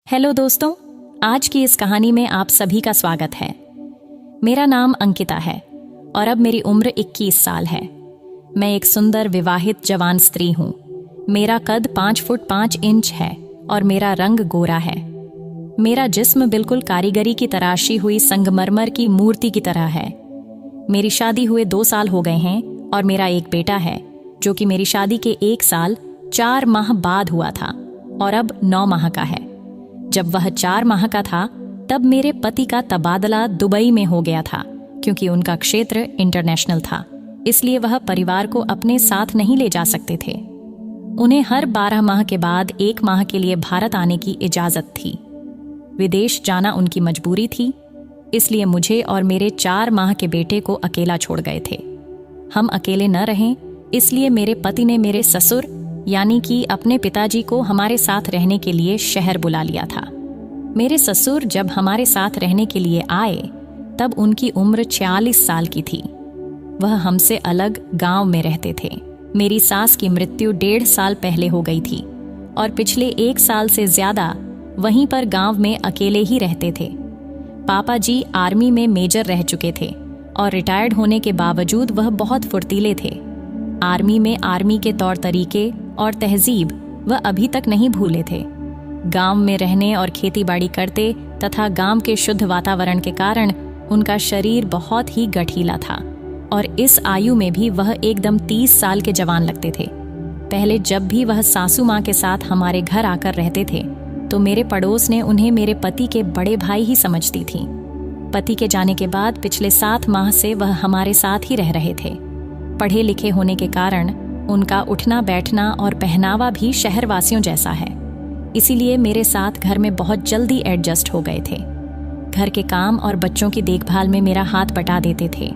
Hello दोस्तों, आज की इस कहानी में आप सभी का स्वागत है। मेरा नाम अंकिता है और अब मेरी उम्र 21 साल है। मैं एक सुंदर विवाहित जवान स्त्री हूँ। मेरा कद 5 फुट 5 इंच है और मेरा रंग गोरा है। मेरा जिस्म बिल्कुल कारीगरी की तराशी हुई संगमरमर की मूर्ति की तरह है। मेरी शादी हुए 2 साल हो गए हैं और मेरा एक बेटा है जो कि मेरी शादी के 1 साल 4 माह बाद हुआ था और अब 9 माह का है। जब वह 4 माह का था तब मेरे पति का तबादला दुबई में हो गया था, क्योंकि उनका क्षेत्र इंटरनेशनल था, इसलिए वह परिवार को अपने साथ नहीं ले जा सकते थे। उन्हें हर 12 माह के बाद 1 माह के लिए भारत आने की इजाजत थी। विदेश जाना उनकी मजबूरी थी, इसलिए मुझे और मेरे 4 माह के बेटे को अकेला छोड़ गए थे। हम अकेले न रहें, इसलिए मेरे पति ने मेरे ससुर यानी कि अपने पिताजी को हमारे साथ रहने के लिए शहर बुला लिया था। मेरे ससुर जब हमारे साथ रहने के लिए आए तब उनकी उम्र 46 साल की थी। वह हमसे अलग गांव में रहते थे। मेरी सास की मृत्यु 1.5 साल पहले हो गई थी और पिछले 1 साल से ज्यादा वहीं पर गांव में अकेले ही रहते थे। पापा जी आर्मी में मेजर रह चुके थे और रिटायर्ड होने के बावजूद वह बहुत फुर्तीले थे। आर्मी में आर्मी के तौर तरीके और तहजीब वह अभी तक नहीं भूले थे। गांव में रहने और खेतीबाड़ी करते तथा गांव के शुद्ध वातावरण के कारण उनका शरीर बहुत ही गठीला था और इस आयु में भी वह एकदम 30 साल के जवान लगते थे। पहले जब भी वह सासू माँ के साथ हमारे घर आकर रहते थे तो मेरे पड़ोस ने उन्हें मेरे पति के बड़े भाई ही समझती थी। पति के जाने के बाद पिछले 7 माह से वह हमारे साथ ही रह रहे थे। पढ़े लिखे होने के कारण उनका उठना बैठना और पहनावा भी शहरवासियों जैसा है, इसीलिए मेरे साथ घर में बहुत जल्दी एडजस्ट हो गए थे। घर के काम और बच्चों की देखभाल में मेरा हाथ बटा देते थे।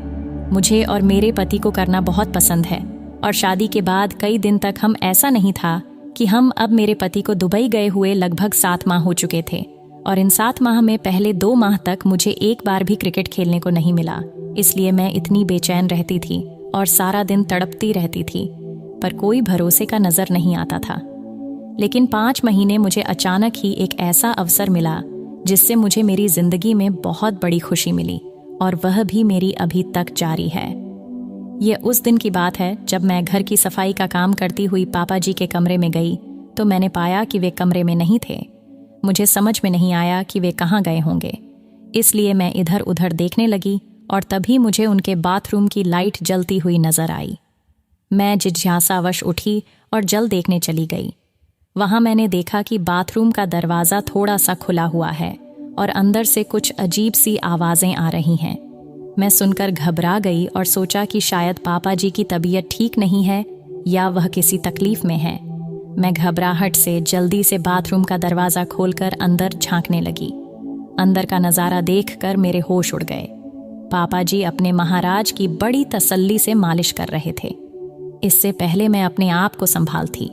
मुझे और मेरे पति को करना बहुत पसंद है और शादी के बाद कई दिन तक हम ऐसा नहीं था कि हम अब मेरे पति को दुबई गए हुए लगभग 7 माह हो चुके थे और इन 7 माह में पहले 2 माह तक मुझे एक बार भी क्रिकेट खेलने को नहीं मिला। इसलिए मैं इतनी बेचैन रहती थी और सारा दिन तड़पती रहती थी, पर कोई भरोसे का नजर नहीं आता था। लेकिन 5 महीने मुझे अचानक ही एक ऐसा अवसर मिला जिससे मुझे मेरी जिंदगी में बहुत बड़ी खुशी मिली और वह भी मेरी अभी तक जारी है। यह उस दिन की बात है जब मैं घर की सफाई का काम करती हुई पापा जी के कमरे में गई तो मैंने पाया कि वे कमरे में नहीं थे। मुझे समझ में नहीं आया कि वे कहाँ गए होंगे, इसलिए मैं इधर उधर देखने लगी और तभी मुझे उनके बाथरूम की लाइट जलती हुई नजर आई। मैं जिज्ञासावश उठी और जल देखने चली गई। वहां मैंने देखा कि बाथरूम का दरवाजा थोड़ा सा खुला हुआ है और अंदर से कुछ अजीब सी आवाजें आ रही हैं। मैं सुनकर घबरा गई और सोचा कि शायद पापा जी की तबीयत ठीक नहीं है या वह किसी तकलीफ में है। मैं घबराहट से जल्दी से बाथरूम का दरवाजा खोलकर अंदर झांकने लगी। अंदर का नजारा देखकर मेरे होश उड़ गए। पापा जी अपने महाराज की बड़ी तसल्ली से मालिश कर रहे थे। इससे पहले मैं अपने आप को संभालती,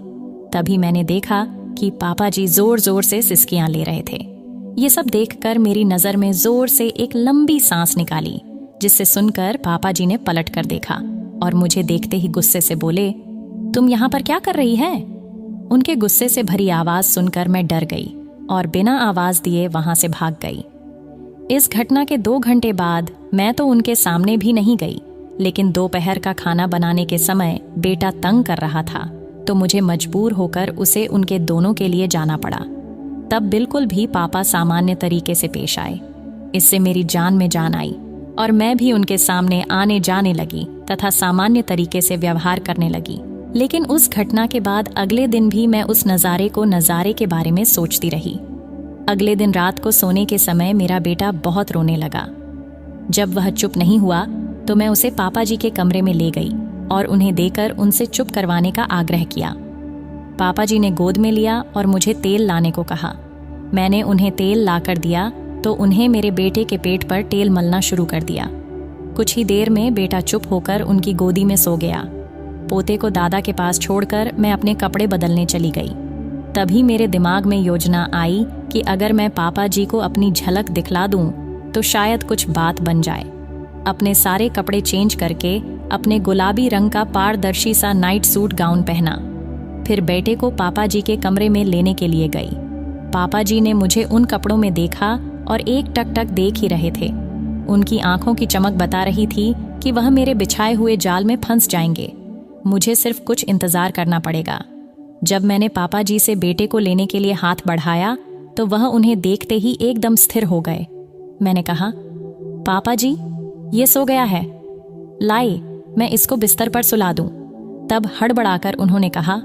तभी मैंने देखा कि पापा जी जोर जोर से सिसकियां ले रहे थे। ये सब देखकर मेरी नजर में जोर से एक लंबी सांस निकाली, जिससे सुनकर पापा जी ने पलट कर देखा और मुझे देखते ही गुस्से से बोले, तुम यहाँ पर क्या कर रही है? उनके गुस्से से भरी आवाज सुनकर मैं डर गई और बिना आवाज दिए वहां से भाग गई। इस घटना के 2 घंटे बाद मैं तो उनके सामने भी नहीं गई, लेकिन दोपहर का खाना बनाने के समय बेटा तंग कर रहा था तो मुझे मजबूर होकर उसे उनके दोनों के लिए जाना पड़ा। तब बिल्कुल भी पापा सामान्य तरीके से पेश आए। इससे मेरी जान में जान आई और मैं भी उनके सामने आने जाने लगी तथा सामान्य तरीके से व्यवहार करने लगी। लेकिन उस घटना के बाद अगले दिन भी मैं उस नज़ारे के बारे में सोचती रही। अगले दिन रात को सोने के समय मेरा बेटा बहुत रोने लगा। जब वह चुप नहीं हुआ तो मैं उसे पापा जी के कमरे में ले गई और उन्हें देकर उनसे चुप करवाने का आग्रह किया। पापा जी ने गोद में लिया और मुझे तेल लाने को कहा। मैंने उन्हें तेल लाकर दिया तो उन्हें मेरे बेटे के पेट पर तेल मलना शुरू कर दिया। कुछ ही देर में बेटा चुप होकर उनकी गोदी में सो गया। पोते को दादा के पास छोड़कर मैं अपने कपड़े बदलने चली गई। तभी मेरे दिमाग में योजना आई कि अगर मैं पापा जी को अपनी झलक दिखला दूं तो शायद कुछ बात बन जाए। अपने सारे कपड़े चेंज करके अपने गुलाबी रंग का पारदर्शी सा नाइट सूट गाउन पहना। फिर बेटे को पापा जी के कमरे में लेने के लिए गई। पापा जी ने मुझे उन कपड़ों में देखा और एक टक देख ही रहे थे। उनकी आंखों की चमक बता रही थी कि वह मेरे बिछाए हुए जाल में फंस जाएंगे। मुझे सिर्फ कुछ इंतजार करना पड़ेगा। जब मैंने पापा जी से बेटे को लेने के लिए हाथ बढ़ाया तो वह उन्हें देखते ही एकदम स्थिर हो गए। मैंने कहा, पापा जी, ये सो गया है, लाई मैं इसको बिस्तर पर सुला दूं। तब हड़बड़ाकर उन्होंने कहा,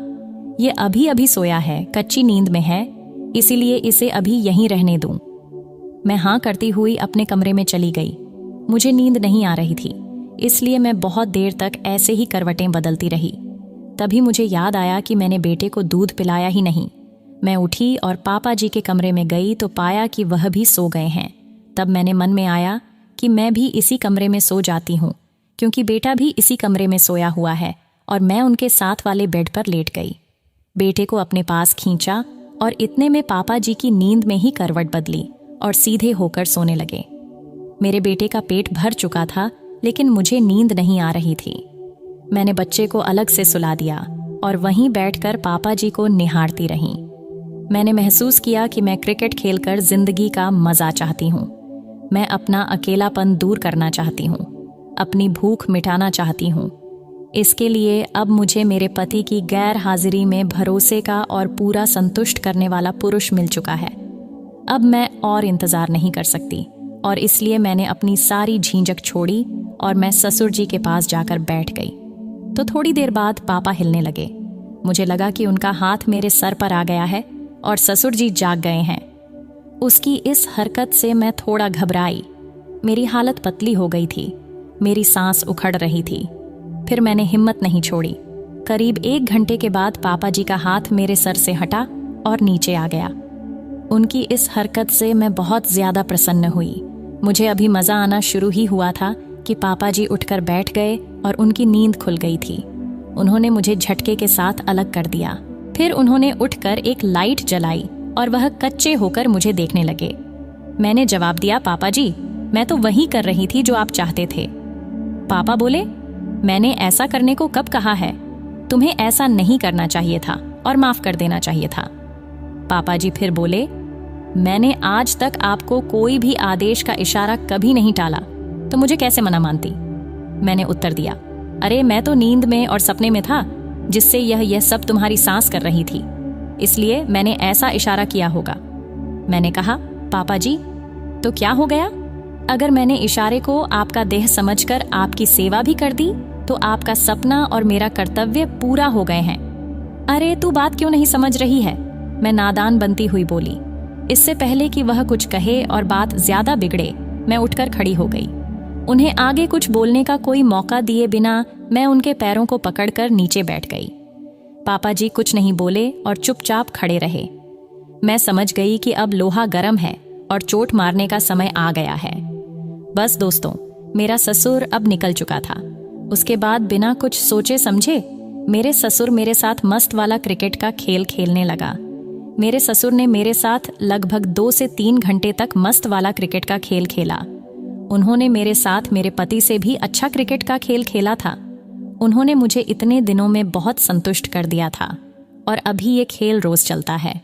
ये अभी अभी सोया है, कच्ची नींद में है, इसीलिए इसे अभी यहीं रहने दूं। मैं हाँ करती हुई अपने कमरे में चली गई। मुझे नींद नहीं आ रही थी, इसलिए मैं बहुत देर तक ऐसे ही करवटें बदलती रही। तभी मुझे याद आया कि मैंने बेटे को दूध पिलाया ही नहीं। मैं उठी और पापा जी के कमरे में गई तो पाया कि वह भी सो गए हैं। तब मैंने मन में आया कि मैं भी इसी कमरे में सो जाती हूँ, क्योंकि बेटा भी इसी कमरे में सोया हुआ है, और मैं उनके साथ वाले बेड पर लेट गई। बेटे को अपने पास खींचा और इतने में पापा जी की नींद में ही करवट बदली और सीधे होकर सोने लगे। मेरे बेटे का पेट भर चुका था, लेकिन मुझे नींद नहीं आ रही थी। मैंने बच्चे को अलग से सुला दिया और वहीं बैठकर पापा जी को निहारती रही। मैंने महसूस किया कि मैं क्रिकेट खेलकर जिंदगी का मजा चाहती हूँ। मैं अपना अकेलापन दूर करना चाहती हूँ, अपनी भूख मिटाना चाहती हूँ। इसके लिए अब मुझे मेरे पति की गैर हाजिरी में भरोसे का और पूरा संतुष्ट करने वाला पुरुष मिल चुका है। अब मैं और इंतजार नहीं कर सकती, और इसलिए मैंने अपनी सारी झिझक छोड़ी और मैं ससुर जी के पास जाकर बैठ गई। तो थोड़ी देर बाद पापा हिलने लगे। मुझे लगा कि उनका हाथ मेरे सर पर आ गया है और ससुर जी जाग गए हैं। उसकी इस हरकत से मैं थोड़ा घबराई। मेरी हालत पतली हो गई थी, मेरी सांस उखड़ रही थी। फिर मैंने हिम्मत नहीं छोड़ी। करीब 1 घंटे के बाद पापा जी का हाथ मेरे सर से हटा और नीचे आ गया। उनकी इस हरकत से मैं बहुत ज्यादा प्रसन्न हुई। मुझे अभी मजा आना शुरू ही हुआ था कि पापा जी उठकर बैठ गए और उनकी नींद खुल गई थी। उन्होंने मुझे झटके के साथ अलग कर दिया। फिर उन्होंने उठकर एक लाइट जलाई और वह कच्चे होकर मुझे देखने लगे। मैंने जवाब दिया, पापा जी, मैं तो वही कर रही थी जो आप चाहते थे। पापा बोले, मैंने ऐसा करने को कब कहा है? तुम्हें ऐसा नहीं करना चाहिए था और माफ कर देना चाहिए था। पापा जी फिर बोले, मैंने आज तक आपको कोई भी आदेश का इशारा कभी नहीं टाला, तो मुझे कैसे मना मानती? मैंने उत्तर दिया, अरे मैं तो नींद में और सपने में था, जिससे यह सब तुम्हारी सांस कर रही थी, इसलिए मैंने ऐसा इशारा किया होगा। मैंने कहा, पापा जी, तो क्या हो गया? अगर मैंने इशारे को आपका देह समझकर आपकी सेवा भी कर दी तो आपका सपना और मेरा कर्तव्य पूरा हो गए हैं। अरे तू बात क्यों नहीं समझ रही है? मैं नादान बनती हुई बोली। इससे पहले कि वह कुछ कहे और बात ज्यादा बिगड़े, मैं उठकर खड़ी हो गई। उन्हें आगे कुछ बोलने का कोई मौका दिए बिना मैं उनके पैरों को पकड़कर नीचे बैठ गई। पापा जी कुछ नहीं बोले और चुपचाप खड़े रहे। मैं समझ गई कि अब लोहा गर्म है और चोट मारने का समय आ गया है। बस दोस्तों, मेरा ससुर अब निकल चुका था। उसके बाद बिना कुछ सोचे समझे मेरे ससुर मेरे साथ मस्त वाला क्रिकेट का खेल खेलने लगा। मेरे ससुर ने मेरे साथ लगभग 2 से 3 घंटे तक मस्त वाला क्रिकेट का खेल खेला। उन्होंने मेरे साथ मेरे पति से भी अच्छा क्रिकेट का खेल खेला था। उन्होंने मुझे इतने दिनों में बहुत संतुष्ट कर दिया था और अभी ये खेल रोज चलता है।